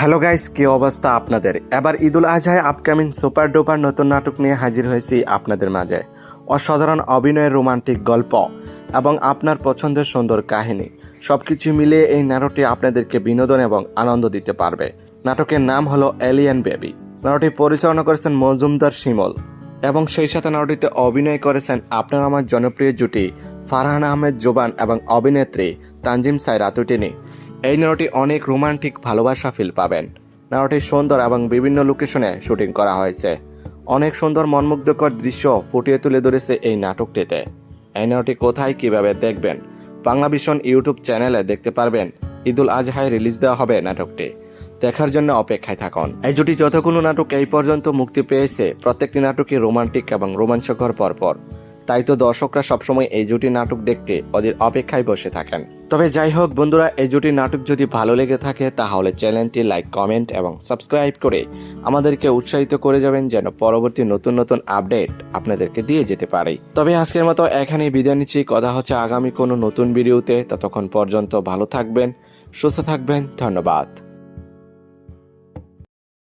Hello guys, কি অবস্থা আপনাদের? এবার ঈদুল আজহায় আপকামিং সুপার ডুপার নতুন নাটক নিয়ে হাজির হয়েছি আপনাদের মাঝে। অসাধারণ অভিনয়ের রোমান্টিক গল্প এবং আপনার পছন্দের সুন্দর কাহিনী সবকিছু মিলিয়ে এই নাটকটি আপনাদেরকে বিনোদন এবং আনন্দ দিতে পারবে। নাটকের নাম হলো এলিয়েন বেবি। নাটকটি পরিচালনা করেছেন মজুমদার শিমল এবং সেই সাথে নাটকটিতে অভিনয় করেছেন আপনার আমার জনপ্রিয় জুটি ফারহান আহমেদ জোবান এবং অভিনেত্রী তানজিম সাইরা তুটিনি। এই নাটকটি অনেক রোমান্টিক ভালোবাসা ফিল পাবেন। নাটকটি সুন্দর এবং বিভিন্ন লোকেশনে শুটিং করা হয়েছে। অনেক সুন্দর মনমুগ্ধকর দৃশ্য ফুটিয়ে তুলে ধরেছে এই নাটকটিতে। এই নাটকটি কোথায় কিভাবে দেখবেন? বাংলা ভিশন ইউটিউব চ্যানেলে দেখতে পারবেন। ঈদুল আজহায় রিলিজ দেওয়া হবে নাটকটি। দেখার জন্য অপেক্ষায় থাকুন। এই জুটি যতগুলো নাটক এই পর্যন্ত মুক্তি পেয়েছে প্রত্যেকটি নাটকই রোমান্টিক এবং রোমাঞ্চকর পরপর। তাই তো দর্শকরা সবসময় এই জুটি নাটক দেখতে ওদের অপেক্ষায় বসে থাকেন। তবে যাই হোক বন্ধুরা, এই জুটি নাটক যদি ভালো লেগে থাকে তাহলে চ্যানেলটি লাইক, কমেন্ট এবং সাবস্ক্রাইব করে আমাদেরকে উৎসাহিত করে যাবেন, যেন পরবর্তী নতুন নতুন আপডেট আপনাদেরকে দিয়ে যেতে পারি। তবে আজকের মতো এখানেই বিদায় নিচ্ছি। কথা হচ্ছে আগামী কোনো নতুন ভিডিওতে। ততক্ষণ পর্যন্ত ভালো থাকবেন, সুস্থ থাকবেন। ধন্যবাদ।